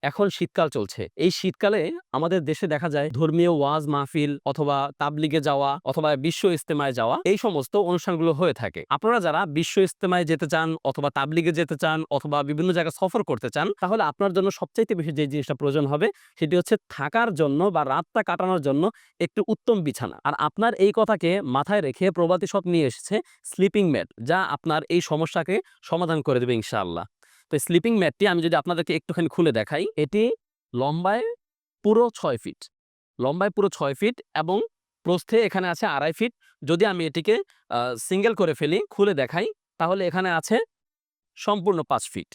এখন শীতকাল চলছে। এই শীতকালে আমাদের দেশে দেখা যায় ধর্মীয় ওয়াজ মাহফিল অথবা তাবলিগে যাওয়া অথবা বিশ্ব ইজতেমায় যাওয়া এই সমস্ত অনুষ্ঠানগুলো হয়ে থাকে। আপনারা যারা বিশ্ব ইজতেমায় যেতে চান অথবা তাবলিগে যেতে চান অথবা বিভিন্ন জায়গায় সফর করতে চান, তাহলে আপনার জন্য সবচাইতে বেশি যে জিনিসটা প্রয়োজন হবে সেটি হচ্ছে থাকার জন্য বা রাতটা কাটানোর জন্য একটু উত্তম বিছানা। আর আপনার এই কথাকে মাথায় রেখে প্রবাদী শপ নিয়ে এসেছে স্লিপিং ম্যাট, যা আপনার এই সমস্যাকে সমাধান করে দেবে ইনশাআল্লাহ। তো স্লিপিং ম্যাটটি আমি যদি আপনাদেরকে একটুখানি খুলে দেখাই, এটি লম্বায় পুরো ৬ ফিট। লম্বায় পুরো ৬ ফিট এবং প্রস্থে এখানে আছে ২.৫ ফিট। যদি আমি এটিকে সিঙ্গেল করে ফেলি, খুলে দেখাই, তাহলে এখানে আছে সম্পূর্ণ ৫ ফিট।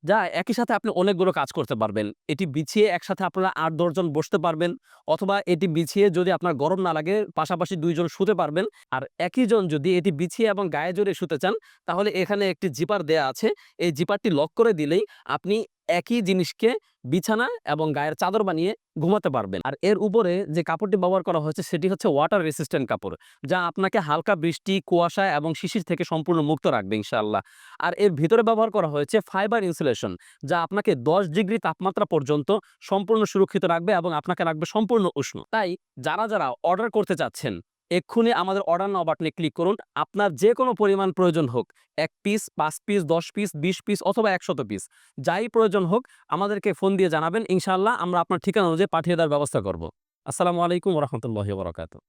যা একই সাথে আপনি অনেকগুলো কাজ করতে পারবেন। এটি বিছিয়ে একসাথে আপনারা ৮-১০ জন বসতে পারবেন অথবা এটি বিছিয়ে যদি আপনার গরম না লাগে পাশাপাশি ২ জন শুতে পারবেন। আর একই জন যদি এটি বিছিয়ে এবং গায়ে জড়িয়ে শুতে চান তাহলে এখানে একটি জিপার দেয়া আছে। এই জিপারটি লক করে দিলেই আপনি একই জিনিসকে বিছানা এবং গায়ের চাদর বানিয়ে ঘুমাতে পারবেন। আর এর উপরে যে কাপড়টি ব্যবহার করা হয়েছে সেটি হচ্ছে ওয়াটার রেসিস্ট্যান্ট কাপড়, যা আপনাকে হালকা বৃষ্টি, কুয়াশা এবং শিশির থেকে সম্পূর্ণ মুক্ত রাখবে ইনশাআল্লাহ। আর এর ভিতরে ব্যবহার করা হয়েছে ফাইবার ইনসুলেশন, যা আপনাকে ১০ ডিগ্রি তাপমাত্রা পর্যন্ত সম্পূর্ণ সুরক্ষিত রাখবে এবং আপনাকে রাখবে সম্পূর্ণ উষ্ণ। তাই যারা অর্ডার করতে চাচ্ছেন, এক্ষুনি আমাদের অর্ডার নাও বাটনে ক্লিক করুন। আপনার যে কোনো পরিমাণ প্রয়োজন হোক, ১ পিস, ৫ পিস, ১০ পিস, ২০ পিস অথবা ১০০ পিস, যাই প্রয়োজন হোক আমাদেরকে ফোন দিয়ে জানাবেন। ইনশাআল্লাহ আমরা আপনার ঠিকানা অনুযায়ী পাঠিয়ে দেওয়ার ব্যবস্থা করব। আসসালামু আলাইকুম ওয়া রাহমাতুল্লাহি ওয়া বারাকাতুহু।